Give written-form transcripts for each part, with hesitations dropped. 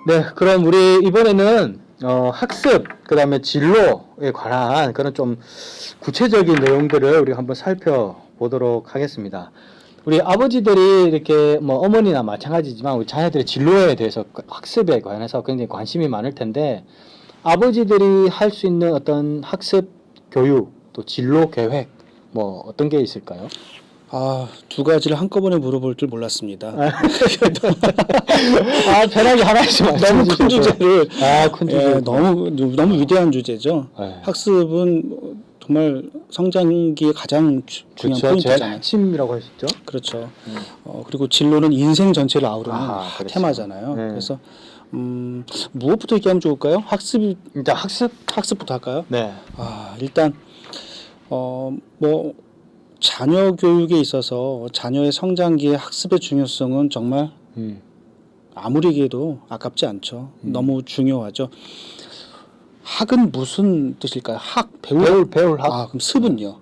네, 그럼 우리 이번에는 학습, 그다음에 진로에 관한 그런 좀 구체적인 내용들을 우리 한번 살펴보도록 하겠습니다. 우리 아버지들이 이렇게 뭐 어머니나 마찬가지지만 우리 자녀들의 진로에 대해서 학습에 관해서 굉장히 관심이 많을 텐데 아버지들이 할 수 있는 어떤 학습 교육 또 진로 계획 뭐 어떤 게 있을까요? 두 가지를 한꺼번에 물어볼 줄 몰랐습니다. 편하게 하나씩 너무 큰 주제를 큰 주제. 너무 위대한 주제죠. 네. 학습은 정말 성장기의 가장 중요한 제일 포인트잖아요. 핵심이라고 할 수 있죠. 그렇죠. 그리고 진로는 인생 전체를 아우르는 그렇죠. 테마잖아요. 네. 그래서 무엇부터 얘기하면 좋을까요? 일단 학습부터 할까요? 네. 일단 뭐 자녀 교육에 있어서 자녀의 성장기의 학습의 중요성은 정말 아무리 얘기해도 아깝지 않죠. 너무 중요하죠. 학은 무슨 뜻일까요? 배울 학. 그럼 습은요?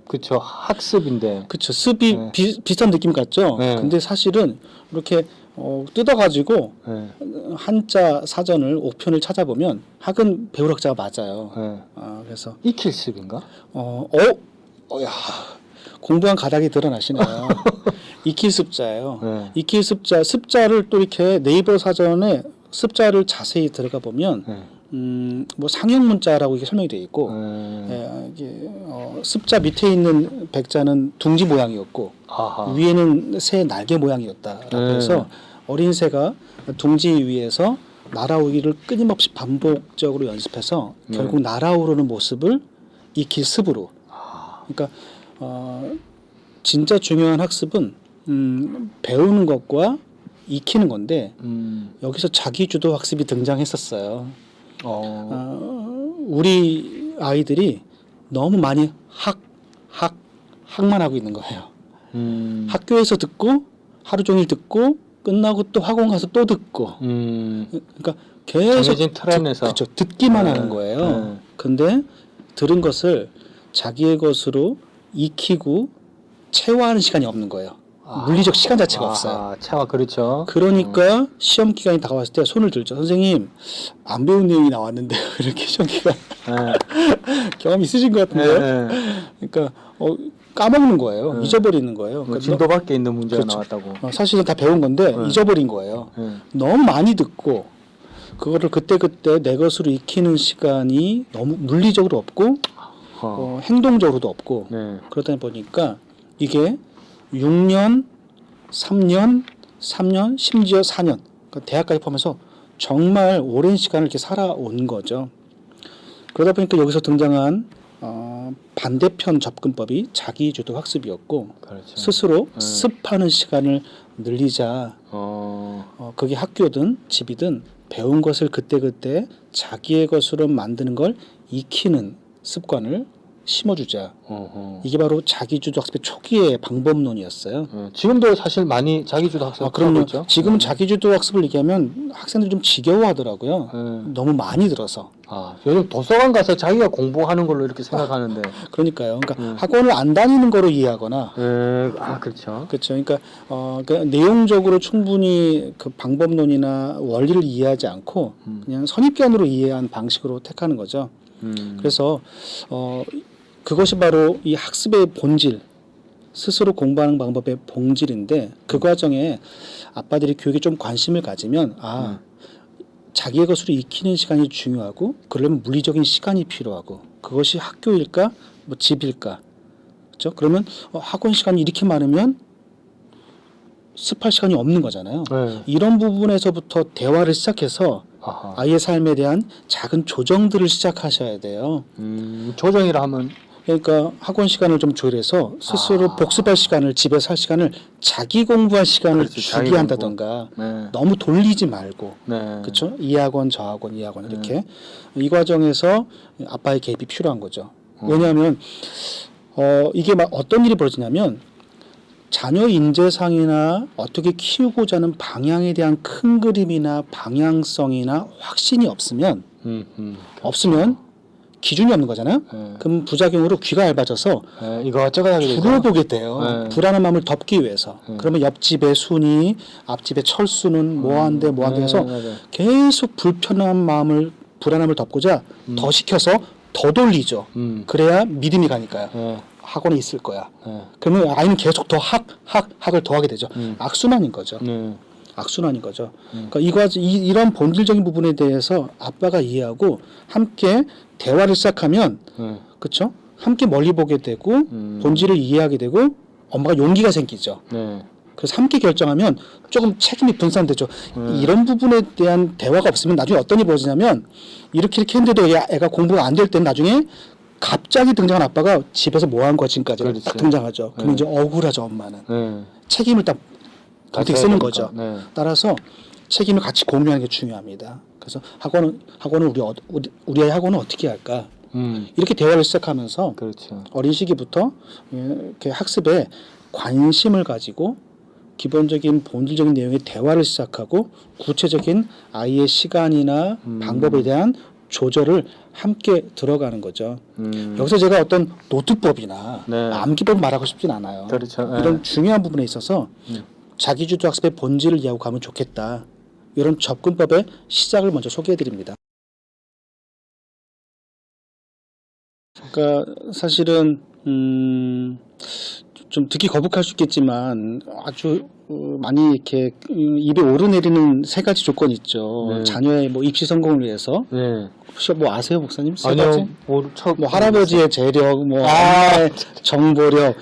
그쵸. 학습인데. 그쵸. 습이 네. 비슷한 느낌 같죠? 네. 근데 사실은 이렇게 뜯어가지고 네. 한자 사전을 옥편을 찾아보면 학은 배울 학자가 맞아요. 네. 그래서 익힐 습인가? 야, 공부한 가닥이 드러나시네요. 익힐 습자예요. 네. 익힐 습자를 또 이렇게 네이버 사전에 습자를 자세히 들어가 보면 네. 뭐 상형 문자라고 이게 설명이 되어 있고 이게 습자 밑에 있는 백자는 둥지 모양이었고 아하. 위에는 새 날개 모양이었다라고 해서 어린 새가 둥지 위에서 날아오기를 끊임없이 반복적으로 연습해서 결국 날아오르는 모습을 익힐 습으로. 그러니까 진짜 중요한 학습은 배우는 것과 익히는 건데 여기서 자기주도 학습이 등장했었어요. 우리 아이들이 너무 많이 학만 하고 있는 거예요. 학교에서 듣고 하루 종일 듣고 끝나고 또 학원 가서 또 듣고 그러니까 계속 정해진 틀 안에서 그렇죠. 듣기만 하는 거예요. 근데 들은 것을 자기의 것으로 익히고 체화하는 시간이 없는 거예요. 물리적 시간 자체가 없어요. 체화 그렇죠. 그러니까 시험 기간이 다가왔을 때 손을 들죠. 선생님 안 배운 내용이 나왔는데 이렇게 시험 기간 경험 있으신 것 같은데요. 그러니까 까먹는 거예요. 잊어버리는 거예요. 그러니까 진도 밖에 있는 문제가 그렇죠. 나왔다고. 사실은 다 배운 건데 잊어버린 거예요. 너무 많이 듣고 그거를 그때그때 내 것으로 익히는 시간이 너무 물리적으로 없고 행동적으로도 없고 그러다 보니까 이게 6년, 3년, 심지어 4년 그러니까 대학까지 포함해서 정말 오랜 시간을 이렇게 살아온 거죠. 그러다 보니까 여기서 등장한 반대편 접근법이 자기주도 학습이었고 그렇죠. 스스로 습하는 시간을 늘리자. 그게 학교든 집이든 배운 것을 그때그때 자기의 것으로 만드는 걸 익히는 습관을 심어주자. 이게 바로 자기주도 학습의 초기의 방법론이었어요. 지금도 사실 많이 자기주도 학습 그럼요. 있죠. 지금은 자기주도 학습을 얘기하면 학생들이 좀 지겨워하더라고요. 너무 많이 들어서. 요즘 도서관 가서 자기가 공부하는 걸로 이렇게 생각하는데. 그러니까요. 그러니까 학원을 안 다니는 거로 이해하거나. 그렇죠. 그렇죠. 그러니까 내용적으로 충분히 그 방법론이나 원리를 이해하지 않고 그냥 선입견으로 이해한 방식으로 택하는 거죠. 그래서 그것이 바로 이 학습의 본질, 스스로 공부하는 방법의 본질인데 그 과정에 아빠들이 교육에 좀 관심을 가지면 자기의 것으로 익히는 시간이 중요하고 그러려면 물리적인 시간이 필요하고 그것이 학교일까 뭐 집일까 그렇죠? 그러면 학원 시간이 이렇게 많으면 습할 시간이 없는 거잖아요. 이런 부분에서부터 대화를 시작해서 아이의 삶에 대한 작은 조정들을 시작하셔야 돼요. 조정이라 하면 그러니까 학원 시간을 좀 조율해서 스스로 복습할 시간을 집에서 할 시간을 자기 공부할 시간을 주게 한다던가 너무 돌리지 말고 그렇죠? 이 학원 저 학원 이 학원 이렇게 이 과정에서 아빠의 개입이 필요한 거죠. 왜냐하면 이게 막 어떤 일이 벌어지냐면 자녀 인재상이나 어떻게 키우고자 하는 방향에 대한 큰 그림이나 방향성이나 확신이 없으면 기준이 없는 거잖아요. 그럼 부작용으로 귀가 얇아져서 이거저거 하게 되죠. 불을 보게 돼요. 네. 불안한 마음을 덮기 위해서. 그러면 옆집의 순이, 앞집의 철수는 뭐한데 해서 맞아요. 계속 불안함을 덮고자 더 시켜서 더 돌리죠. 그래야 믿음이 가니까요. 학원에 있을 거야. 그러면 아이는 계속 더 학을 더 하게 되죠. 악순환인 거죠. 악순환인 거죠. 그러니까 이런 본질적인 부분에 대해서 아빠가 이해하고 함께 대화를 시작하면, 그렇죠? 함께 멀리 보게 되고 본질을 이해하게 되고 엄마가 용기가 생기죠. 그래서 함께 결정하면 조금 책임이 분산되죠. 이런 부분에 대한 대화가 없으면 나중에 어떤 일이 벌어지냐면 이렇게 했는데도 애가 공부가 안 될 때는 나중에 갑자기 등장한 아빠가 집에서 뭐 한 거야 지금까지 딱 등장하죠. 그럼 이제 억울하죠 엄마는. 책임을 딱 어떻게 쓰는 거죠. 따라서 책임을 같이 공유하는 게 중요합니다. 그래서 학원은 우리 아이 학원은 어떻게 할까? 이렇게 대화를 시작하면서 그렇죠. 어린 시기부터 이렇게 학습에 관심을 가지고 기본적인 본질적인 내용의 대화를 시작하고 구체적인 아이의 시간이나 방법에 대한 조절을 함께 들어가는 거죠. 여기서 제가 어떤 노트법이나 암기법 말하고 싶진 않아요. 그렇죠. 이런 중요한 부분에 있어서 자기주도 학습의 본질을 이해하고 가면 좋겠다. 이런 접근법의 시작을 먼저 소개해드립니다. 그러니까 사실은 좀 듣기 거북할 수 있겠지만 아주 많이 이렇게 입에 오르내리는 세 가지 조건이 있죠. 자녀의 뭐 입시 성공을 위해서. 혹시 뭐 아세요, 목사님? 세 가지? 뭐 할아버지의 재력, 뭐 엄마의 정보력,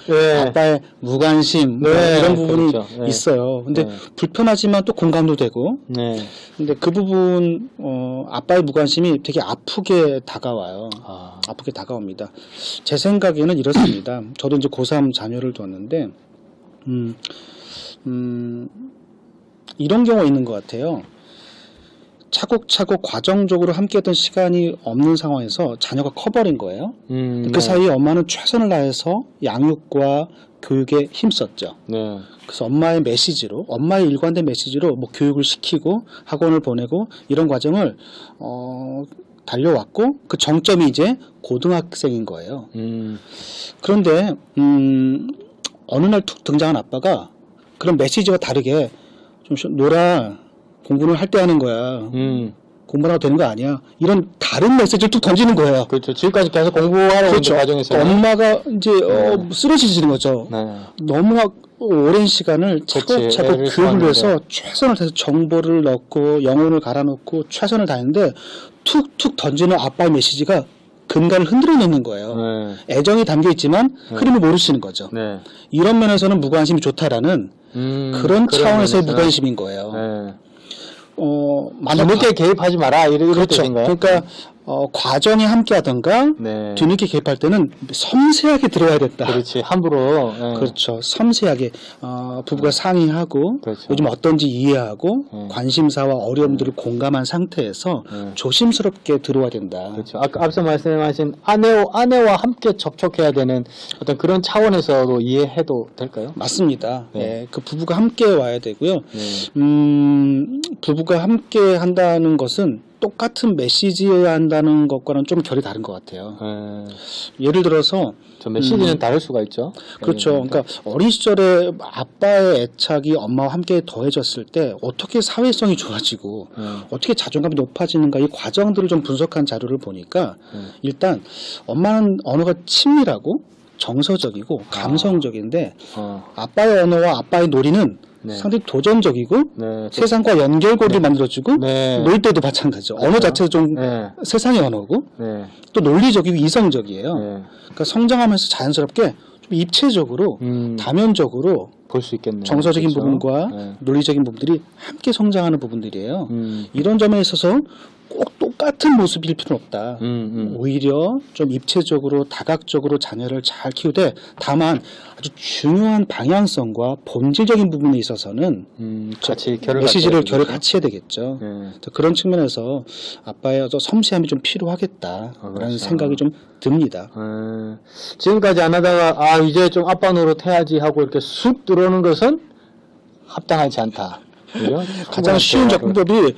아빠의 무관심, 뭐 이런 부분이 그렇죠. 있어요. 근데 불편하지만 또 공감도 되고. 근데 그 부분 아빠의 무관심이 되게 아프게 다가와요. 아프게 다가옵니다. 제 생각에는 이렇습니다. 저도 이제 고3 자녀를 뒀는데 이런 경우가 있는 것 같아요. 차곡차곡 과정적으로 함께했던 시간이 없는 상황에서 자녀가 커버린 거예요. 그 사이에 엄마는 최선을 다해서 양육과 교육에 힘썼죠. 그래서 엄마의 메시지로, 엄마의 일관된 메시지로 뭐 교육을 시키고 학원을 보내고 이런 과정을 달려왔고 그 정점이 이제 고등학생인 거예요. 그런데 어느 날 툭 등장한 아빠가 그런 메시지와 다르게 좀 놀아, 공부는 할 때 하는 거야. 공부를 하고 되는 거 아니야. 이런 다른 메시지를 툭 던지는 거예요. 그렇죠. 지금까지 계속 공부하러 그렇죠. 오는 과정에서 엄마가 이제 쓰러지시는 거죠. 너무 오랜 시간을 차곡차곡 교육을 위해서 최선을 다해서 정보를 넣고 영혼을 갈아넣고 최선을 다했는데 툭툭 던지는 아빠의 메시지가 근간을 흔들어내는 거예요. 애정이 담겨 있지만 흐름을 모르시는 거죠. 이런 면에서는 무관심이 좋다라는 그런 차원에서의 무관심인 거예요. 뒤늦게 개입하지 마라 이런 그렇죠. 뜻인가요? 그러니까 과정에 함께 하던가 뒤늦게 개입할 때는 섬세하게 들어야 된다. 그렇지. 함부로. 그렇죠. 섬세하게 부부가 상의하고 요즘 어떤지 이해하고 관심사와 어려움들을 공감한 상태에서 조심스럽게 들어와야 된다. 그렇죠. 아까 앞서 말씀하신 아내와 함께 접촉해야 되는 어떤 그런 차원에서도 이해해도 될까요? 맞습니다. 그 부부가 함께 와야 되고요. 부부가 함께 한다는 것은 똑같은 메시지여야 한다는 것과는 좀 결이 다른 것 같아요. 예를 들어서 저 메시지는 다를 수가 있죠. 그렇죠. 그러니까 어린 시절에 아빠의 애착이 엄마와 함께 더해졌을 때 어떻게 사회성이 좋아지고 어떻게 자존감이 높아지는가 이 과정들을 좀 분석한 자료를 보니까 일단 엄마는 언어가 친밀하고 정서적이고 감성적인데 아빠의 언어와 아빠의 놀이는 상당히 도전적이고 세상과 연결고리를 만들어주고 놀 때도 마찬가지죠. 언어 자체도 좀 세상의 언어고 또 논리적이고 이성적이에요. 그러니까 성장하면서 자연스럽게 좀 입체적으로 다면적으로 볼 수 있겠네요. 정서적인 부분과 논리적인 부분들이 함께 성장하는 부분들이에요. 이런 점에 있어서 꼭 똑같은 모습일 필요는 없다. 오히려 좀 입체적으로 다각적으로 자녀를 잘 키우되 다만 아주 중요한 방향성과 본질적인 부분에 있어서는 같이 메시지를 결을 같이 해야 되겠죠. 그런 측면에서 아빠의 어떤 섬세함이 좀 필요하겠다라는 생각이 좀 듭니다. 지금까지 안 하다가 이제 좀 아빠 노릇 해야지 하고 이렇게 쑥 들어오는 것은 합당하지 않다. 가장 쉬운 접근법이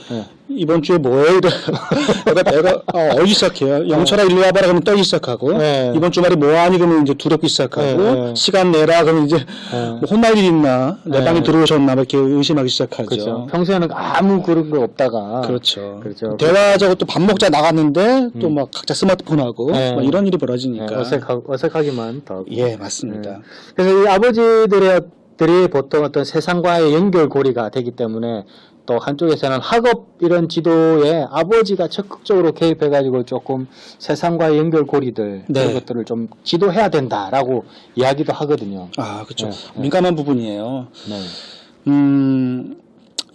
이번 주에 뭐해? 내가 얼기 시작해요. 영철아 일로 와봐라 그러면 떨기 시작하고 네. 이번 주말에 뭐하니 그러면 이제 두렵기 시작하고 네. 시간 내라 그러면 이제 뭐 혼날 일 있나 내 네. 방에 들어오셨나 막 이렇게 의심하기 시작하죠. 그렇죠. 평소에는 아무 그런 거 없다가 그렇죠. 그렇죠. 대화적으로 또 밥 먹자 나갔는데 또 막 각자 스마트폰 하고 네. 막 이런 일이 네, 벌어지니까. 어색하기만 더 하고. 예, 맞습니다. 네. 그래서 이 아버지들이 보통 어떤 세상과의 연결고리가 되기 때문에 또 한쪽에서는 학업 이런 지도에 아버지가 적극적으로 개입해가지고 조금 세상과의 연결고리들 네. 그런 것들을 좀 지도해야 된다라고 이야기도 하거든요. 아, 그렇죠. 네, 네. 민감한 부분이에요. 네.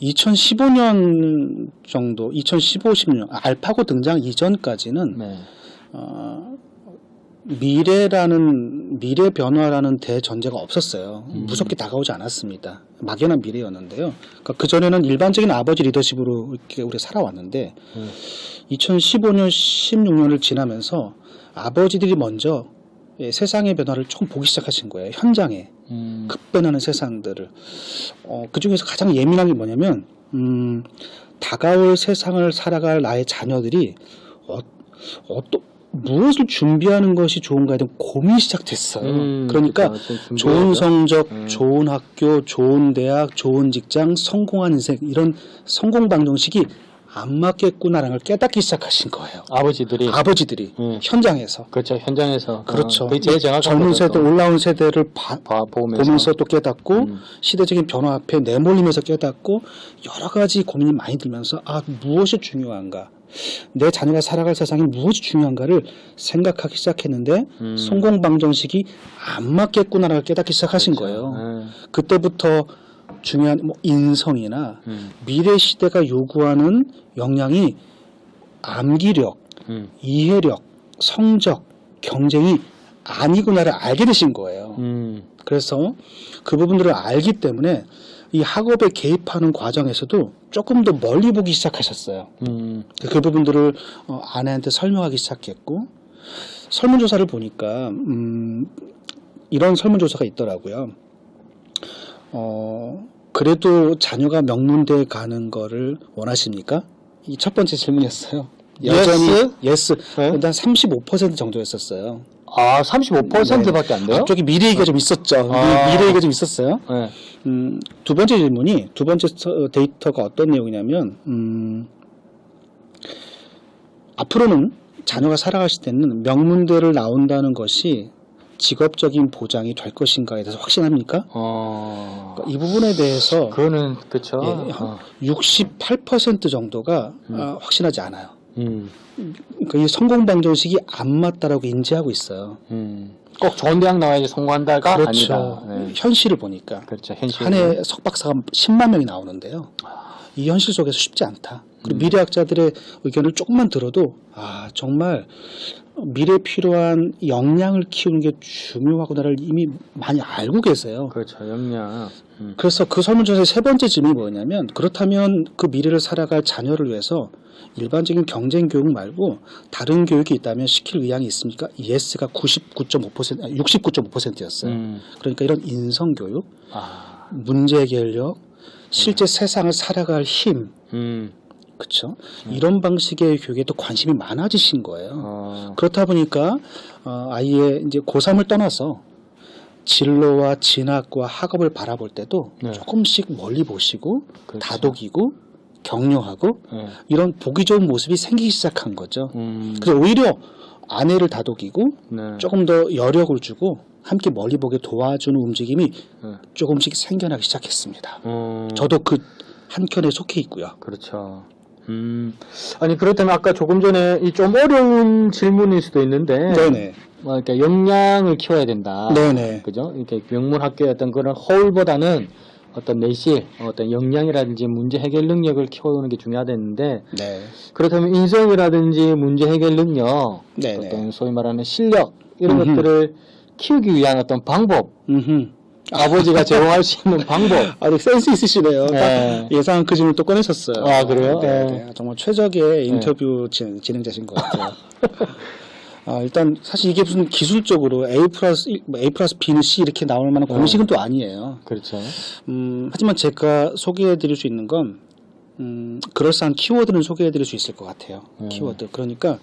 2015년 정도, 16년 알파고 등장 이전까지는 네. 미래 변화라는 대전제가 없었어요. 무섭게 다가오지 않았습니다. 막연한 미래였는데요. 그러니까 그 전에는 일반적인 아버지 리더십으로 이렇게 우리 살아왔는데 2015년, 16년을 지나면서 아버지들이 먼저 세상의 변화를 조금 보기 시작하신 거예요. 현장에 급변하는 세상들을. 그 중에서 가장 예민한 게 뭐냐면 다가올 세상을 살아갈 나의 자녀들이 무엇을 준비하는 것이 좋은가에 대한 고민이 시작됐어요. 그러니까 그렇죠. 좋은 성적, 좋은 학교, 좋은 대학, 좋은 직장, 성공한 인생 이런 성공 방정식이 안 맞겠구나라는 걸 깨닫기 시작하신 거예요. 아버지들이 현장에서. 그렇죠. 현장에서 그렇죠. 그게 제일 정확한 젊은 거죠, 세대, 또. 올라온 세대를 보면서 또 깨닫고 시대적인 변화 앞에 내몰리면서 깨닫고 여러 가지 고민이 많이 들면서 무엇이 중요한가? 내 자녀가 살아갈 세상이 무엇이 중요한가를 생각하기 시작했는데 성공 방정식이 안 맞겠구나라고 깨닫기 시작하신 거예요. 그때부터 중요한 인성이나 미래 시대가 요구하는 역량이 암기력, 이해력, 성적, 경쟁이 아니구나를 알게 되신 거예요. 그래서 그 부분들을 알기 때문에 이 학업에 개입하는 과정에서도 조금 더 멀리 보기 시작하셨어요. 그 부분들을 아내한테 설명하기 시작했고 설문조사를 보니까 이런 설문조사가 있더라고요. 그래도 자녀가 명문대에 가는 거를 원하십니까? 이 첫 번째 질문이었어요. 여전히 예스. 네? 일단 35% 정도였었어요. 35%밖에 안 돼요? 앞쪽에 미래 얘기가 좀 있었죠. 미래 얘기가 좀 있었어요. 네. 두 번째 데이터가 어떤 내용이냐면 앞으로는 자녀가 살아가실 때는 명문대를 나온다는 것이 직업적인 보장이 될 것인가에 대해서 확신합니까? 그러니까 이 부분에 대해서 그거는 그렇죠. 68% 정도가 확신하지 않아요. 그러니까 이 성공 방정식이 안 맞다라고 인지하고 있어요. 꼭 좋은 대학 나와야지 성공한다가 그렇죠. 아니다. 네. 현실을 보니까 그렇죠. 현실. 한 해 석박사가 10만 명이 나오는데요. 이 현실 속에서 쉽지 않다. 그리고 미래학자들의 의견을 조금만 들어도 정말 미래에 필요한 역량을 키우는 게 중요하구나를 이미 많이 알고 계세요. 그렇죠. 역량. 그래서 그 설문조사의 세 번째 질문이 뭐냐면 그렇다면 그 미래를 살아갈 자녀를 위해서 일반적인 경쟁 교육 말고 다른 교육이 있다면 시킬 의향이 있습니까? 예스가 69.5%였어요. 그러니까 이런 인성 교육, 문제 해결력, 실제 세상을 살아갈 힘, 그렇죠. 이런 방식의 교육에 또 관심이 많아지신 거예요. 그렇다 보니까 아이의 이제 고3을 떠나서 진로와 진학과 학업을 바라볼 때도 조금씩 멀리 보시고 그렇죠. 다독이고 격려하고 이런 보기 좋은 모습이 생기기 시작한 거죠. 그래서 오히려 아내를 다독이고 조금 더 여력을 주고 함께 멀리 보게 도와주는 움직임이 조금씩 생겨나기 시작했습니다. 저도 그 한켠에 속해 있고요. 그렇죠. 아니 그렇다면 아까 조금 전에 이 좀 어려운 질문일 수도 있는데, 네네. 그러니까 역량을 키워야 된다. 네네. 그죠? 이렇게 명문 학교의 어떤 그런 허울보다는 어떤 내실, 어떤 역량이라든지 문제 해결 능력을 키워오는 게 중요하다는데, 네. 그렇다면 인성이라든지 문제 해결 능력, 네네. 어떤 소위 말하는 실력 이런 것들을 키우기 위한 어떤 방법, 아버지가 제공할 수 있는 방법. 아주 센스 있으시네요. 네. 예상한 그 질문 또 꺼내셨어요. 그래요? 네. 정말 최적의 인터뷰 진행자신 것 같아요. 일단 사실 이게 무슨 기술적으로 A 플러스 B는 C 이렇게 나올 만한 공식은 또 아니에요. 그렇죠. 하지만 제가 소개해 드릴 수 있는 건 그럴싸한 키워드는 소개해드릴 수 있을 것 같아요. 키워드. 그러니까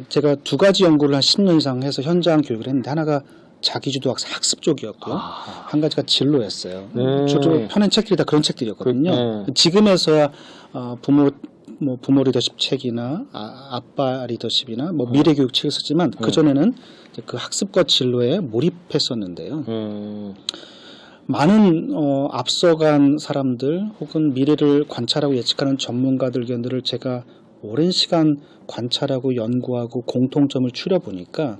제가 두 가지 연구를 한 10년 이상 해서 현장 교육을 했는데 하나가 자기주도 학습 쪽이었고요. 한 가지가 진로였어요. 저도 펴낸 책들이 다 그런 책들이었거든요. 지금에서야 부모 리더십 책이나 아빠 리더십이나 미래 교육 책을 썼지만 그 전에는 그 학습과 진로에 몰입했었는데요. 많은 앞서간 사람들 혹은 미래를 관찰하고 예측하는 전문가들 의견들을 제가 오랜 시간 관찰하고 연구하고 공통점을 추려보니까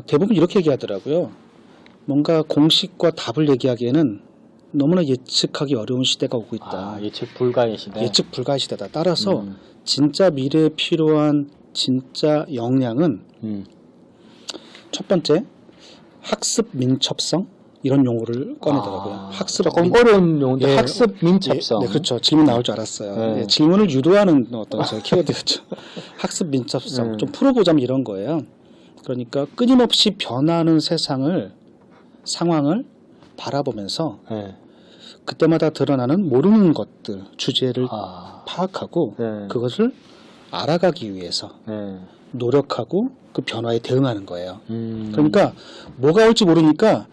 대부분 이렇게 얘기하더라고요. 뭔가 공식과 답을 얘기하기에는 너무나 예측하기 어려운 시대가 오고 있다. 예측 불가의 시대. 예측 불가의 시대다. 따라서 진짜 미래에 필요한 진짜 역량은 첫 번째 학습 민첩성 이런 용어를 꺼내더라고요. 학습 조금 어려운 용어인데 학습 민첩성. 네, 그렇죠. 질문 나올 줄 알았어요. 질문을 유도하는 어떤 키워드였죠. 학습 민첩성. 좀 풀어보자면 이런 거예요. 그러니까 끊임없이 변하는 상황을 바라보면서 그때마다 드러나는 모르는 것들, 주제를 파악하고 그것을 알아가기 위해서 노력하고 그 변화에 대응하는 거예요. 그러니까 뭐가 올지 모르니까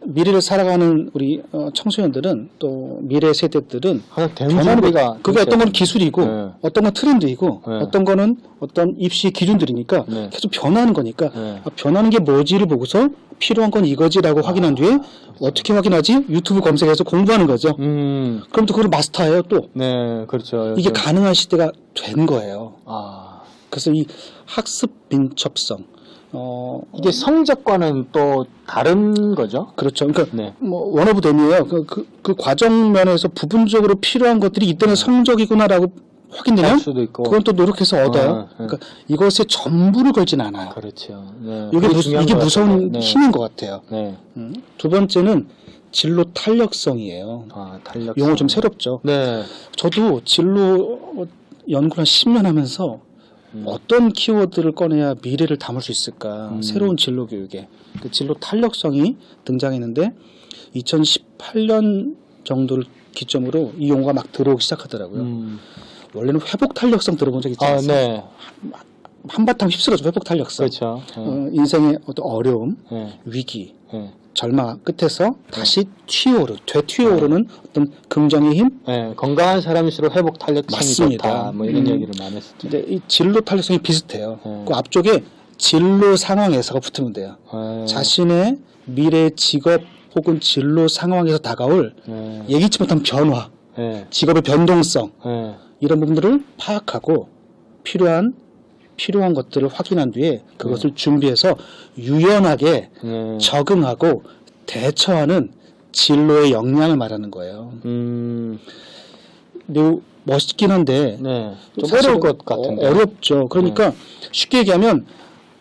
미래를 살아가는 우리 청소년들은 또 미래 세대들은 변화가 그게 어떤 건 기술이고 어떤 건 트렌드이고 어떤 거는 어떤 입시 기준들이니까 계속 변하는 거니까 변하는 게 뭐지를 보고서 필요한 건 이거지라고 확인한 뒤에 어떻게 확인하지? 유튜브 검색해서 공부하는 거죠. 그럼 또 그걸 마스터해요 또. 네, 그렇죠. 이게 가능한 시대가 된 거예요. 그래서 이 학습 민첩성 이게 성적과는 또 다른 거죠? 그렇죠. 그러니까 원어브 댐이에요. 그 과정 면에서 부분적으로 필요한 것들이 이때는 성적이구나라고 확인되면 수도 있고. 그건 또 노력해서 얻어요. 그러니까 이것에 전부를 걸진 않아요. 그렇죠. 이게 무서운 힘인 것 같아요. 두 번째는 진로 탄력성이에요. 탄력성. 용어 좀 새롭죠. 저도 진로 연구를 한 10년 하면서 어떤 키워드를 꺼내야 미래를 담을 수 있을까? 새로운 진로 교육에 그 진로 탄력성이 등장했는데 2018년 정도를 기점으로 이 용어가 막 들어오기 시작하더라고요. 원래는 회복 탄력성 들어본 적 있지 않습니까? 한바탕 휩쓸어줘 회복 탄력성. 그렇죠. 인생의 어떤 어려움, 위기, 절망 끝에서 다시 되튀어오르는 어떤 긍정의 힘? 건강한 사람일수록 회복 탄력성이 맞습니다. 좋다. 뭐 이런 얘기를 많이 했었죠. 근데 이 진로 탄력성이 비슷해요. 그 앞쪽에 진로 상황에서가 붙으면 돼요. 자신의 미래 직업 혹은 진로 상황에서 다가올 예기치 못한 변화, 직업의 변동성 이런 부분들을 파악하고 필요한 것들을 확인한 뒤에 그것을 준비해서 유연하게 적응하고 대처하는 진로의 역량을 말하는 거예요. 매우 멋있긴 한데 좀 어려울 것 같은데. 어렵죠. 그러니까 쉽게 얘기하면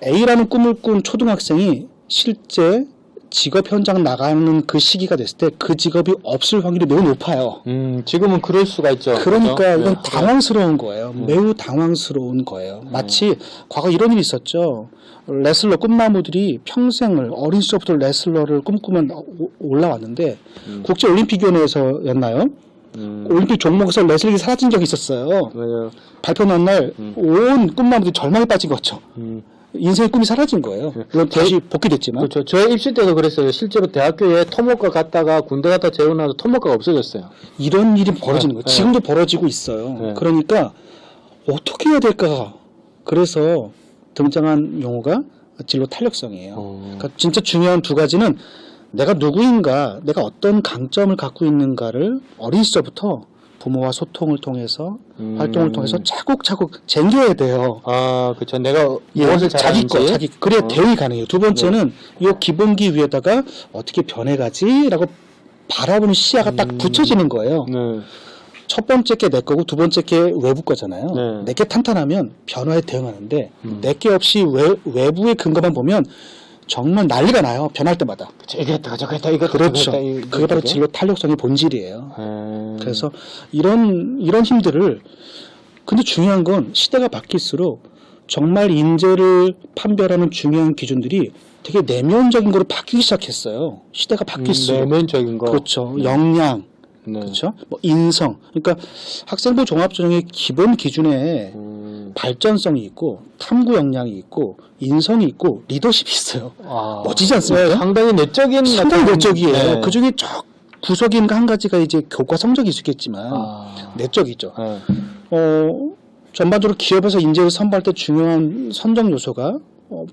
A라는 꿈을 꾼 초등학생이 실제 직업 현장 나가는 그 시기가 됐을 때 그 직업이 없을 확률이 매우 높아요. 지금은 그럴 수가 있죠. 그러니까 그렇죠? 이건 당황스러운 거예요. 매우 당황스러운 거예요. 마치 과거 이런 일이 있었죠. 레슬러 꿈나무들이 평생을 어린 시절부터 레슬러를 꿈꾸면 올라왔는데 국제올림픽위원회에서였나요? 올림픽 종목에서 레슬링이 사라진 적이 있었어요. 발표 난 날 온 꿈나무들이 절망에 빠진 거죠. 인생의 꿈이 사라진 거예요. 물론 다시 복귀됐지만. 그렇죠. 저 입시 때도 그랬어요. 실제로 대학교에 토목과 갔다가 군대 갔다 재혼하고 토목과가 없어졌어요. 이런 일이 벌어지는 거예요. 지금도 벌어지고 있어요. 그러니까 어떻게 해야 될까? 그래서 등장한 용어가 진로 탄력성이에요. 그러니까 진짜 중요한 두 가지는 내가 누구인가, 내가 어떤 강점을 갖고 있는가를 어린 시절부터 부모와 소통을 통해서 활동을 통해서 차곡차곡 쟁겨야 돼요. 그렇죠. 내가 무엇을 잘하는지. 그래야 대응이 가능해요. 두 번째는 이 기본기 위에다가 어떻게 변해가지라고 바라보는 시야가 딱 붙여지는 거예요. 첫 번째 게 내 거고 두 번째 게 외부 거잖아요. 내게 탄탄하면 변화에 대응하는데 내게 없이 외부의 근거만 보면 정말 난리가 나요. 변할 때마다. 이거 그렇죠. 그게 바로 진로 탄력성의 본질이에요. 그래서 이런 힘들을 근데 중요한 건 시대가 바뀔수록 정말 인재를 판별하는 중요한 기준들이 되게 내면적인 거로 바뀌기 시작했어요. 시대가 바뀔수록. 내면적인 거. 그렇죠. 역량, 네. 그렇죠? 뭐 인성. 그러니까 학생부 종합전형의 기본 기준에 발전성이 있고 탐구 역량이 있고 인성이 있고 리더십이 있어요. 아, 멋지지 않습니까? 상당히 내적인 상당히 어떤- 내적이에요. 네. 그 중에 구석인 한 가지가 이제 교과 성적이 있겠지만 아. 내적이죠. 네. 전반적으로 기업에서 인재를 선발할 때 중요한 선정 요소가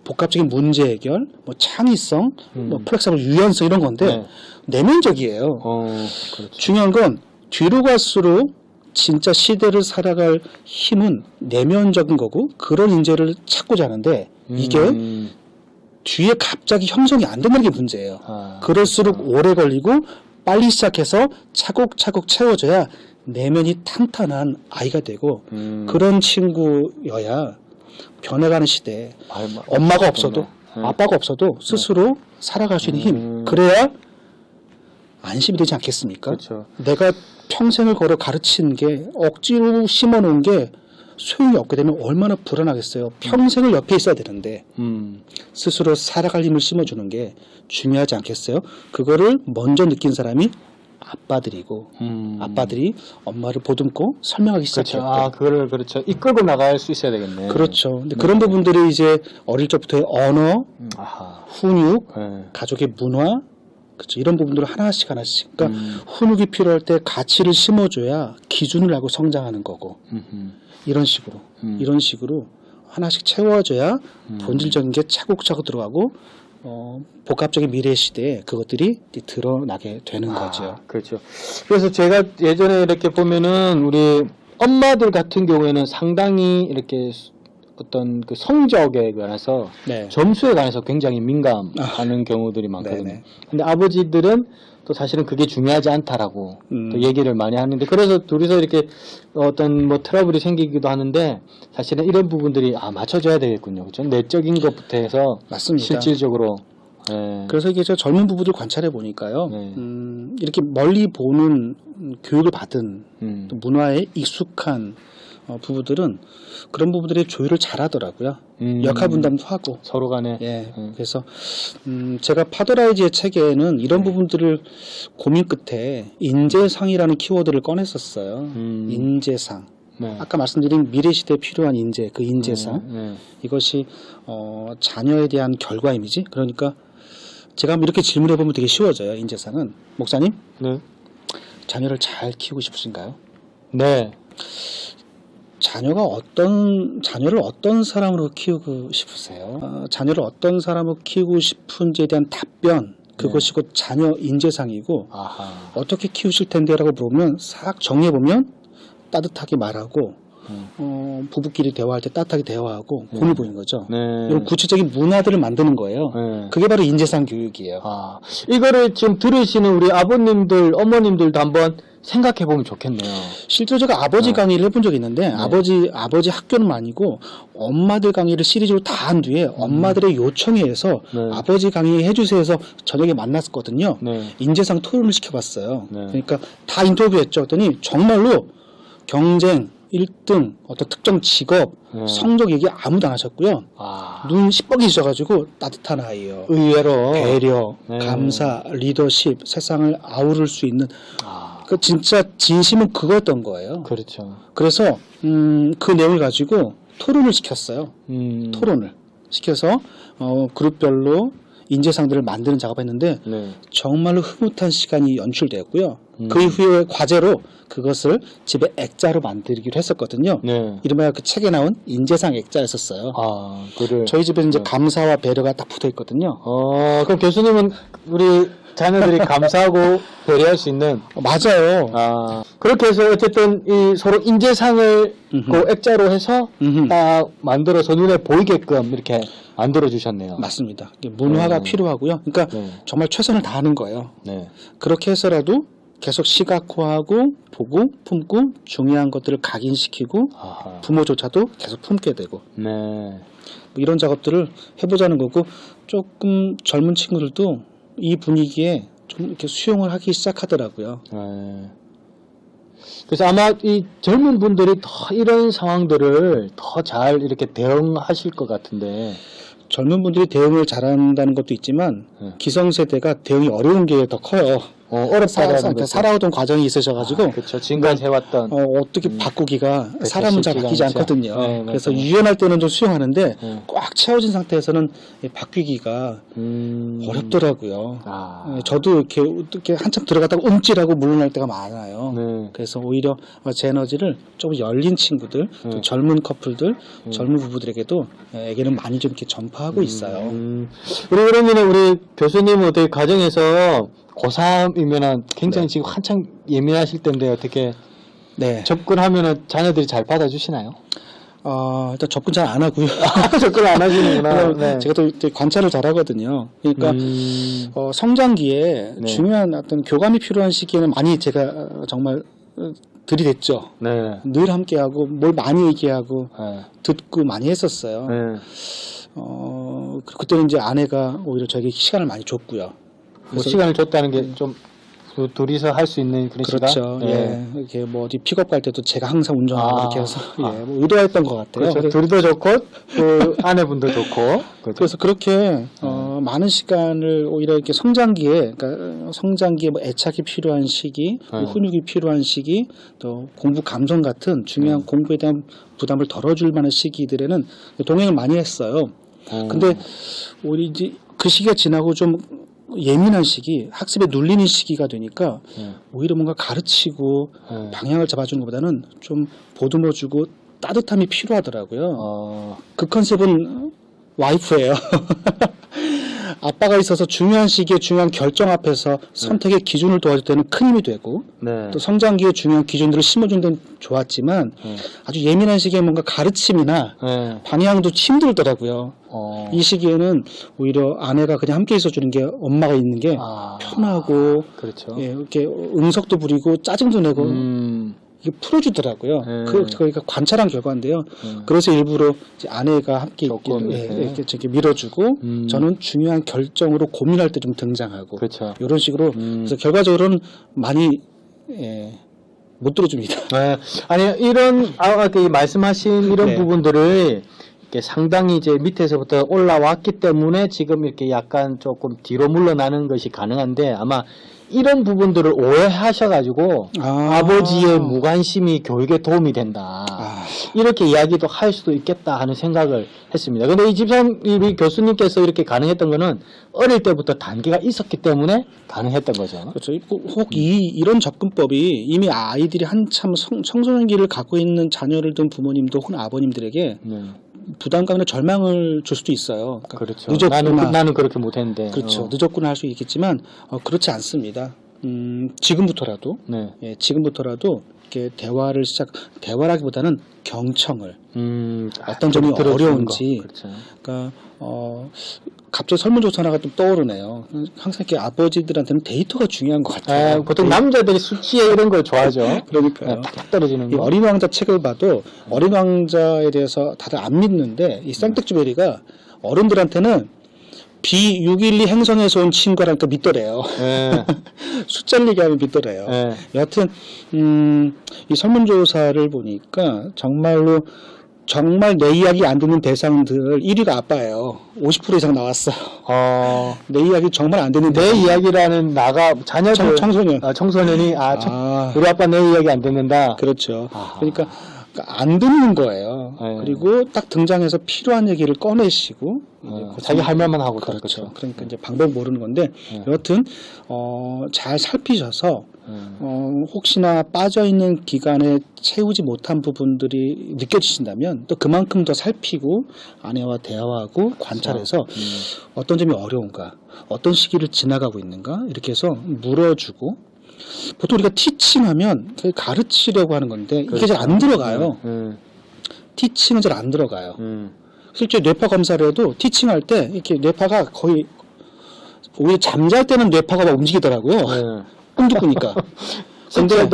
복합적인 문제 해결, 뭐 창의성, 뭐 플렉서블 유연성 이런 건데 네. 내면적이에요. 그렇죠. 중요한 건 뒤로 갈수록 진짜 시대를 살아갈 힘은 내면적인 거고 그런 인재를 찾고자 하는데 이게 뒤에 갑자기 형성이 안 되는 게 문제예요. 아, 그럴수록 오래 걸리고 빨리 시작해서 차곡차곡 채워져야 내면이 탄탄한 아이가 되고 그런 친구여야 변해가는 시대에 엄마가 없어도 아빠가 없어도 스스로 살아갈 수 있는 힘 그래야 안심이 되지 않겠습니까? 그렇죠. 내가 평생을 걸어 가르친 게 억지로 심어놓은 게 소용이 없게 되면 얼마나 불안하겠어요. 평생을 옆에 있어야 되는데 스스로 살아갈 힘을 심어주는 게 중요하지 않겠어요? 그거를 먼저 느낀 사람이 아빠들이고 아빠들이 엄마를 보듬고 설명하기 그렇죠. 시작했고 아, 그거를 그렇죠. 이끌고 나갈 수 있어야 되겠네. 그렇죠. 근데 그런 부분들이 이제 어릴 적부터의 언어, 아하. 훈육, 네. 가족의 문화, 그렇죠. 이런 부분들을 하나씩. 그러니까 훈육이 필요할 때 가치를 심어줘야 기준을 알고 성장하는 거고 이런 식으로 하나씩 채워져야 본질적인 게 차곡차곡 들어가고 복합적인 미래 시대에 그것들이 드러나게 되는 거죠. 그렇죠. 그래서 제가 예전에 이렇게 보면은 우리 엄마들 같은 경우에는 상당히 이렇게 어떤 그 성적에 관해서 네. 점수에 관해서 굉장히 민감하는 경우들이 많거든요. 네네. 근데 아버지들은 또 사실은 그게 중요하지 않다라고 또 얘기를 많이 하는데 그래서 둘이서 이렇게 어떤 뭐 트러블이 생기기도 하는데 사실은 이런 부분들이 맞춰줘야 되겠군요. 그렇죠? 내적인 것부터 해서 맞습니다. 실질적으로 네. 그래서 이게 저 젊은 부부들 관찰해 보니까요. 네. 이렇게 멀리 보는 교육을 받은 또 문화에 익숙한 부부들은 그런 부부들이 조율을 잘하더라고요. 역할 분담도 하고 서로 간에 예. 그래서 제가 파더라이즈의 책에는 이런 부분들을 고민 끝에 인재상이라는 키워드를 꺼냈었어요. 인재상. 네. 아까 말씀드린 미래 시대에 필요한 인재, 그 인재상. 네. 이것이 자녀에 대한 결과 이미지. 그러니까 제가 한번 이렇게 질문해 보면 되게 쉬워져요. 인재상은 목사님, 네. 자녀를 잘 키우고 싶으신가요? 네. 자녀를 어떤 사람으로 키우고 싶으세요? 자녀를 어떤 사람으로 키우고 싶은지에 대한 답변, 그것이 곧 자녀 인재상이고, 아하. 어떻게 키우실 텐데라고 물어보면, 싹 정리해보면, 따뜻하게 말하고, 부부끼리 대화할 때 따뜻하게 대화하고, 본을 보이는 거죠. 네. 이런 구체적인 문화들을 만드는 거예요. 네. 그게 바로 인재상 교육이에요. 이거를 지금 들으시는 우리 아버님들, 어머님들도 한번 생각해 보면 좋겠네요. 실제로 제가 아버지 강의를 해본 적이 있는데 아버지 학교는 아니고 엄마들 강의를 시리즈로 다 한 뒤에 엄마들의 요청에 의해서 아버지 강의 해주세요 해서 저녁에 만났었거든요. 인재상 토론을 시켜봤어요. 그러니까 다 인터뷰했죠. 그랬더니 정말로 경쟁, 1등, 어떤 특정 직업, 성적 얘기 아무도 안 하셨고요. 눈 시뻘개지셔가지고 따뜻한 아이요. 의외로 배려, 감사, 리더십, 세상을 아우를 수 있는 그 진짜 진심은 그거였던 거예요. 그렇죠. 그래서 그 내용을 가지고 토론을 시켰어요. 토론을 시켜서 그룹별로 인재상들을 만드는 작업했는데 정말로 흐뭇한 시간이 연출되었고요. 그 이후에 과제로 그것을 집에 액자로 만들기로 했었거든요. 이름하여 그 책에 나온 인재상 액자였었어요. 저희 집에는 이제 감사와 배려가 딱 붙어 있거든요. 그럼 교수님은 우리 자녀들이 감사하고 배려할 수 있는 맞아요. 그렇게 해서 어쨌든 이 서로 인재상을 그 액자로 해서 딱 만들어서 눈에 보이게끔 이렇게 만들어 주셨네요. 맞습니다. 문화가 필요하고요. 그러니까 정말 최선을 다하는 거예요. 그렇게 해서라도 계속 시각화하고 보고 품고 중요한 것들을 각인시키고 부모조차도 계속 품게 되고 뭐 이런 작업들을 해보자는 거고 조금 젊은 친구들도 이 분위기에 좀 이렇게 수용을 하기 시작하더라고요. 그래서 아마 이 젊은 분들이 더 이런 상황들을 더 잘 이렇게 대응하실 것 같은데 젊은 분들이 대응을 잘한다는 것도 있지만 기성세대가 대응이 어려운 게 더 커요. 어렵다라는 거죠. 살아오던 과정이 있으셔가지고 그렇죠. 지금까지 해왔던 어떻게 바꾸기가 그렇죠. 사람은 잘 쉽지가 바뀌지 않죠. 않거든요. 네, 그래서 맞아요. 유연할 때는 좀 수용하는데 네. 꽉 채워진 상태에서는 바뀌기가 어렵더라고요. 저도 이렇게 한참 들어갔다가 움찔하고 물러날 때가 많아요. 네. 그래서 오히려 제 에너지를 좀 열린 친구들, 또 젊은 커플들, 젊은 부부들에게도 에게는 많이 좀 이렇게 전파하고 있어요. 우리 그러면 우리 교수님은 어떻게 가정에서 고3이면은 굉장히 네. 지금 한창 예민하실 텐데 어떻게 네. 접근하면은 자녀들이 잘 받아주시나요? 일단 접근 잘 안 하고요. 접근 안 하시는구나. 네. 제가 또 이렇게 관찰을 잘 하거든요. 그러니까 성장기에 네. 중요한 어떤 교감이 필요한 시기에는 많이 제가 정말 들이댔죠. 네. 늘 함께하고 뭘 많이 얘기하고 네. 듣고 많이 했었어요. 네. 그때는 이제 아내가 오히려 저에게 시간을 많이 줬고요. 뭐 시간을 줬다는 게 좀 둘이서 할 수 있는 그런 그렇죠. 시간? 예. 이렇게 뭐 어디 픽업 갈 때도 제가 항상 운전하고 이렇게 해서 뭐 의도했던 것 같아요. 그렇죠. 둘이도 좋고 그 아내분도 좋고. 그렇죠. 그래서 그렇게 많은 시간을 오히려 이렇게 성장기에, 그러니까 성장기에 뭐 애착이 필요한 시기, 뭐 훈육이 필요한 시기, 또 공부 감성 같은 중요한 공부에 대한 부담을 덜어줄 만한 시기들에는 동행을 많이 했어요. 근데 오히려 이제 그 시기가 지나고 좀 예민한 시기, 학습에 눌리는 시기가 되니까 오히려 뭔가 가르치고 방향을 잡아주는 것보다는 좀 보듬어주고 따뜻함이 필요하더라고요. 그 컨셉은 와이프예요. 아빠가 있어서 중요한 시기에 중요한 결정 앞에서 선택의 기준을 도와줄 때는 큰 힘이 되고 네. 또 성장기에 중요한 기준들을 심어준 데는 좋았지만 아주 예민한 시기에 뭔가 가르침이나 네. 방향도 힘들더라고요. 이 시기에는 오히려 아내가 그냥 함께 있어주는 게 엄마가 있는 게 편하고 그렇죠. 예, 이렇게 응석도 부리고 짜증도 내고 이게 풀어주더라고요. 그러니까 관찰한 결과인데요. 그래서 일부러 이제 아내가 함께 조금, 이렇게 밀어주고 저는 중요한 결정으로 고민할 때 좀 등장하고 그렇죠. 이런 식으로 그래서 결과적으로는 많이 못 들어줍니다. 네. 아니 이런 아까 말씀하신 이런 네. 부분들을 이렇게 상당히 이제 밑에서부터 올라왔기 때문에 지금 이렇게 약간 조금 뒤로 물러나는 것이 가능한데 아마 이런 부분들을 오해하셔가지고 아버지의 무관심이 교육에 도움이 된다. 이렇게 이야기도 할 수도 있겠다 하는 생각을 했습니다. 근데 이 집사님, 우리 교수님께서 이렇게 가능했던 거는 어릴 때부터 단계가 있었기 때문에 가능했던 거죠. 그렇죠. 혹 이런 접근법이 이미 아이들이 한참 청소년기를 갖고 있는 자녀를 둔 부모님도 혹은 아버님들에게 부담감이나 절망을 줄 수도 있어요. 그러니까 그렇죠. 늦었구나. 나는 그렇게 못했는데. 그렇죠. 늦었구나 할 수 있겠지만 그렇지 않습니다. 지금부터라도 네. 예, 지금부터라도 이렇게 대화라기보다는 경청을 어떤 점이 어려운지 그렇죠. 그러니까 갑자기 설문조사 하나가 좀 떠오르네요. 항상 이렇게 아버지들한테는 데이터가 중요한 것 같아요. 보통 남자들이 수치에 이런 걸 좋아하죠. 그러니까요. 딱 떨어지는 이 거. 어린 왕자 책을 봐도 어린 왕자에 대해서 다들 안 믿는데 이 생텍쥐베리가 어른들한테는 B612 행성에서 온 친구라니까 믿더래요. 네. 숫자를 얘기하면 믿더래요. 네. 여하튼 이 설문조사를 보니까 정말 내 이야기 안 듣는 대상들 1위가 아빠예요. 50% 이상 나왔어요. 내 이야기 정말 안 듣는 내 이야기라는 자녀들 청소년. 청소년이 우리 아빠 내 이야기 안 듣는다. 그렇죠. 그러니까 안 듣는 거예요. 그리고 딱 등장해서 필요한 얘기를 꺼내시고 자기 할 말만 하고 그렇죠. 그러니까 이제 방법 모르는 건데 여하튼 잘 살피셔서 혹시나 빠져 있는 기간에 채우지 못한 부분들이 느껴지신다면 또 그만큼 더 살피고 아내와 대화하고 관찰해서 어떤 점이 어려운가, 어떤 시기를 지나가고 있는가 이렇게 해서 물어주고. 보통 우리가 티칭하면 가르치려고 하는 건데 이게 잘 안 들어가요. 티칭은 잘 안 들어가요. 실제 뇌파 검사를 해도 티칭할 때 이렇게 뇌파가 거의 오히려 잠잘 때는 뇌파가 막 움직이더라고요. 꿈꾸니까. 근데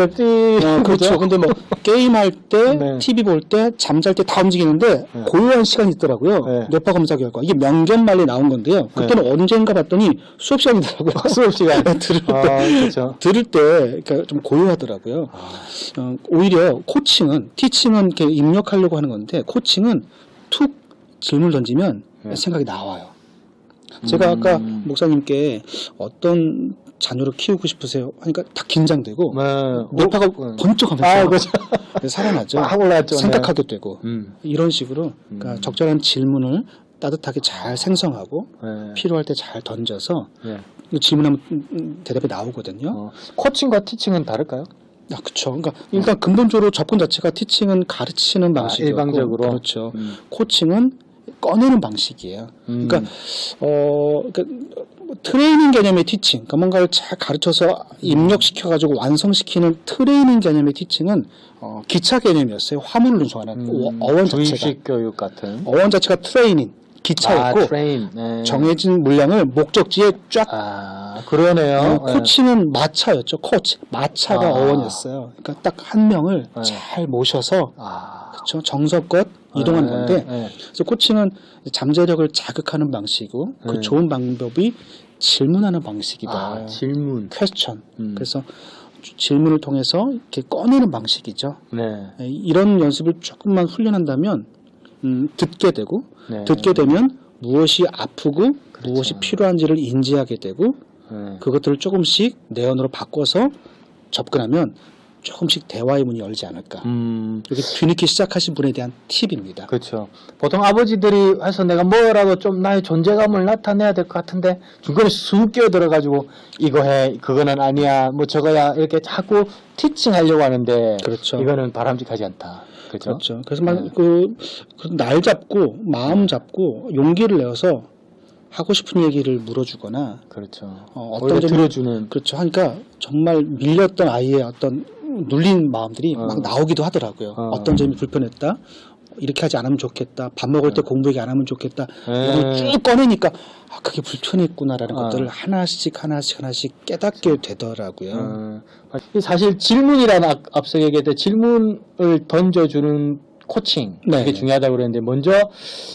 그렇죠. 근데 뭐 게임할 때, TV 볼 때, 잠잘 때 다 움직이는데 고요한 시간이 있더라고요. 뇌파 검사 결과 이게 명견말리 나온 건데요. 그때는 언젠가 봤더니 수업 시간이더라고요. 수업 시간 그렇죠. 들을 때 그러니까 좀 고요하더라고요. 오히려 티칭은 이렇게 입력하려고 하는 건데 코칭은 툭 질문을 던지면 생각이 나와요. 제가 아까 목사님께 어떤 자녀를 키우고 싶으세요? 하니까 다 긴장되고 네. 뇌파가 번쩍하면서 그렇죠. 살아나죠. 막 올라왔죠. 생각하게 되고 이런 식으로 음. 그러니까 적절한 질문을 따뜻하게 잘 생성하고 네. 필요할 때 잘 던져서 네. 질문하면 대답이 나오거든요. 코칭과 티칭은 다를까요? 아, 그렇죠. 그러니까 일단 근본적으로 접근 자체가 티칭은 가르치는 방식이고 일방적으로? 그렇죠. 코칭은 꺼내는 방식이에요. 그러니까 트레이닝 개념의 티칭, 그러니까 뭔가를 잘 가르쳐서 입력시켜가지고 완성시키는 트레이닝 개념의 티칭은 기차 개념이었어요. 화물을 운송하는 어원 자체가. 주입식 교육 같은. 어원 자체가 트레이닝, 기차였고 트레인. 네. 정해진 물량을 목적지에 쫙. 그러네요. 코치는 마차였죠. 코치, 마차가 어원이었어요. 그러니까 딱 한 명을 잘 모셔서 그렇죠. 정석껏 이동하는 건데, 그래서 코칭은 잠재력을 자극하는 방식이고 그 좋은 방법이 질문하는 방식이다. 질문. 퀘스천. 그래서 질문을 통해서 이렇게 꺼내는 방식이죠. 네. 이런 연습을 조금만 훈련한다면 듣게 되고 네. 듣게 되면 무엇이 아프고 그렇죠. 무엇이 필요한지를 인지하게 되고 그것들을 조금씩 내연으로 바꿔서 접근하면 조금씩 대화의 문이 열지 않을까. 이렇게 뒤늦게 시작하신 분에 대한 팁입니다. 그렇죠. 보통 아버지들이 해서 내가 뭐라도 좀 나의 존재감을 나타내야 될 것 같은데 중간에 쑥 끼어들어가지고 이거 해, 그거는 아니야, 뭐 저거야 이렇게 자꾸 티칭하려고 하는데 그렇죠. 이거는 바람직하지 않다. 그렇죠. 그렇죠. 그래서 날 잡고 마음 잡고 용기를 내어서 하고 싶은 얘기를 물어주거나 그렇죠. 어떤 점이 들어주는. 그렇죠. 하니까 정말 밀렸던 아이의 어떤 눌린 마음들이 막 나오기도 하더라고요. 어떤 점이 불편했다. 이렇게 하지 않으면 좋겠다. 밥 먹을 때 공부 얘기 안 하면 좋겠다. 이걸 쭉 꺼내니까 그게 불편했구나라는 것들을 하나씩 깨닫게 되더라고요. 사실 질문이라는 앞서 얘기했던 질문을 던져주는 코칭 이게 중요하다고 그랬는데 먼저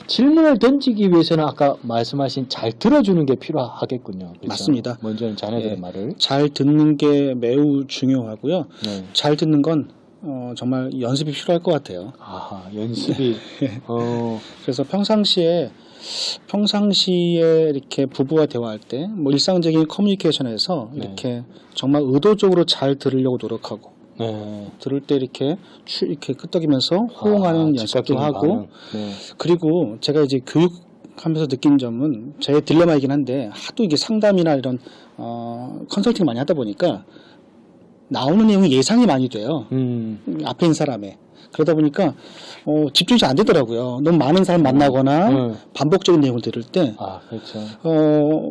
질문을 던지기 위해서는 아까 말씀하신 잘 들어주는 게 필요하겠군요. 그렇죠? 맞습니다. 먼저는 자녀들의 말을 잘 듣는 게 매우 중요하고요. 잘 듣는 건 정말 연습이 필요할 것 같아요. 연습이. 그래서 평상시에 이렇게 부부와 대화할 때 뭐 일상적인 커뮤니케이션에서 이렇게 정말 의도적으로 잘 들으려고 노력하고 들을 때 이렇게 끄떡이면서 호응하는 연습도 하고 그리고 제가 이제 교육하면서 느낀 점은 제 딜레마이긴 한데 하도 이게 상담이나 이런 컨설팅 많이 하다 보니까 나오는 내용이 예상이 많이 돼요. 앞에 있는 사람의. 그러다 보니까 집중이 잘 안 되더라고요. 너무 많은 사람 만나거나 반복적인 내용을 들을 때 그렇죠.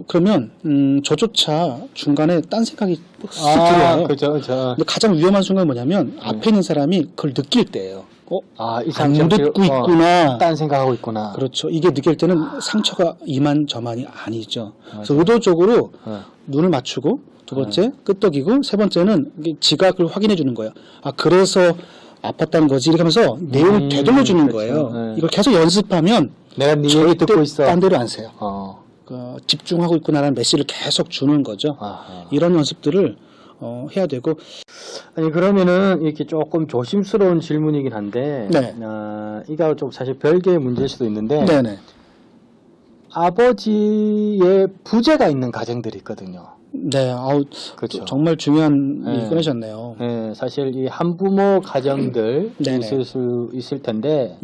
그러면 저조차 중간에 딴 생각이 쓱 들어요. 그렇죠. 근데 가장 위험한 순간은 뭐냐면 앞에 있는 사람이 그걸 느낄 때예요. 이 안 듣고 있구나. 딴 생각하고 있구나. 그렇죠. 이게 느낄 때는 상처가 이만저만이 아니죠. 그래서 의도적으로 눈을 맞추고 두 번째 끄떡이고 세 번째는 지각을 확인해 주는 거예요. 그래서 아팠다는 거지 이렇게 하면서 내용을 되돌려 주는 거예요. 이걸 계속 연습하면 내가 네 얘기 듣고 있어. 딴 데로 안 새요. 집중하고 있구나라는 메시지를 계속 주는 거죠. 이런 연습들을 해야 되고. 아니 그러면은 이렇게 조금 조심스러운 질문이긴 한데 이거 좀 사실 별개의 문제일 수도 있는데 아버지의 부재가 있는 가정들이 있거든요. 그렇죠. 정말 중요한 얘기 꺼내셨네요. 사실 이 한부모 가정들 있을 수 있을 텐데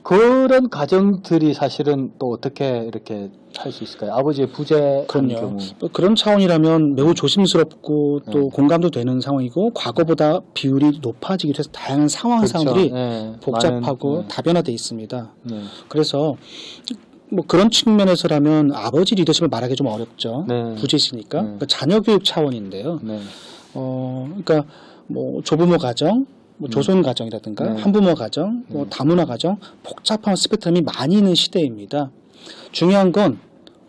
그런 가정들이 사실은 또 어떻게 이렇게 할 수 있을까요? 아버지의 부재한 경우. 그런 차원이라면 매우 조심스럽고 또 공감도 되는 상황이고 과거보다 비율이 높아지기도 해서 다양한 상황들이 복잡하고 다변화되어 있습니다. 그래서 뭐 그런 측면에서라면 아버지 리더십을 말하기 좀 어렵죠. 부재시니까. 그러니까 자녀 교육 차원인데요. 그러니까 뭐 조부모 가정, 뭐 조손 가정이라든가 한부모 가정, 뭐 다문화 가정, 복잡한 스펙트럼이 많이 있는 시대입니다. 중요한 건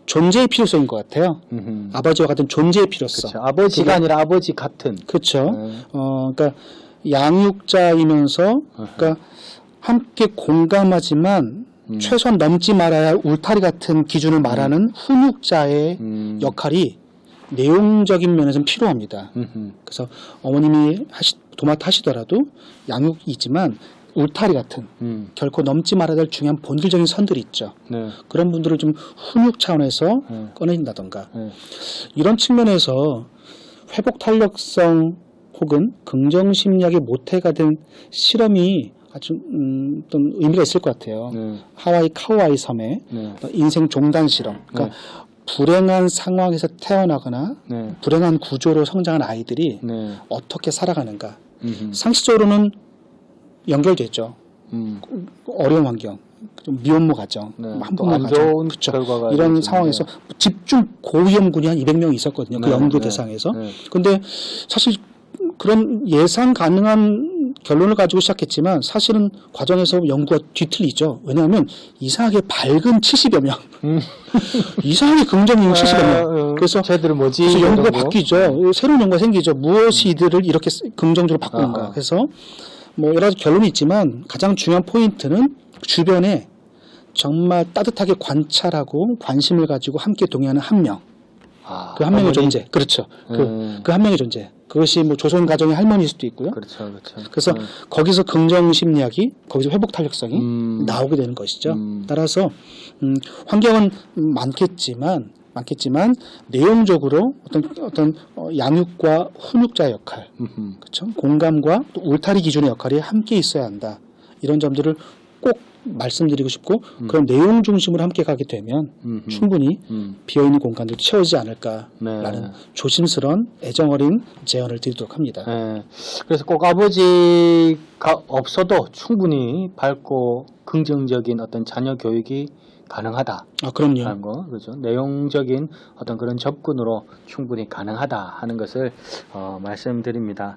존재의 필요성인 것 같아요. 아버지와 같은 존재의 필요성. 아버지가 아니라 아버지 같은. 그렇죠. 그러니까 양육자이면서 그러니까 함께 공감하지만 최소한 넘지 말아야 할 울타리 같은 기준을 말하는 훈육자의 역할이 내용적인 면에서는 필요합니다. 그래서 어머님이 도맡아 하시더라도 양육이지만 울타리 같은 결코 넘지 말아야 할 중요한 본질적인 선들이 있죠. 그런 분들을 좀 훈육 차원에서 꺼내진다던가 이런 측면에서 회복 탄력성 혹은 긍정 심리학의 모태가 된 실험이 아주 어떤 의미가 있을 것 같아요. 하와이 카우아이 섬의 인생 종단 실험. 그러니까 불행한 상황에서 태어나거나 불행한 구조로 성장한 아이들이 어떻게 살아가는가. 상식적으로는 연결됐죠. 어려운 환경, 좀 미혼모 가정, 한부모 가정, 그쵸. 이런 상황에서 집중 고위험군이 한 200명이 있었거든요. 그 연구 대상에서. 근데 사실 그런 예상 가능한 결론을 가지고 시작했지만 사실은 과정에서 연구가 뒤틀리죠. 왜냐하면 이상하게 밝은 70여 명, 이상하게 긍정적인 70여 명. 그래서 쟤들은 뭐지? 그래서 연구가 바뀌죠. 새로운 연구가 생기죠. 무엇이 이들을 이렇게 긍정적으로 바꾸는가. 그래서 뭐 여러 가지 결론이 있지만 가장 중요한 포인트는 주변에 정말 따뜻하게 관찰하고 관심을 가지고 함께 동행하는 한 명. 그 한 명의 존재. 그렇죠. 그 한 명의 존재. 그것이 뭐 조선 가정의 할머니일 수도 있고요. 그렇죠. 그래서 거기서 긍정 심리학이, 거기서 회복 탄력성이 나오게 되는 것이죠. 따라서 환경은 많겠지만 내용적으로 어떤 양육과 훈육자의 역할, 그렇죠? 공감과 또 울타리 기준의 역할이 함께 있어야 한다. 이런 점들을 꼭 말씀드리고 싶고 그런 내용 중심으로 함께 가게 되면 충분히 비어있는 공간들도 채워지지 않을까라는 조심스러운 애정어린 제언을 드리도록 합니다. 그래서 꼭 아버지가 없어도 충분히 밝고 긍정적인 어떤 자녀 교육이 가능하다. 그럼요. 하는 거, 그렇죠. 내용적인 어떤 그런 접근으로 충분히 가능하다 하는 것을 말씀드립니다.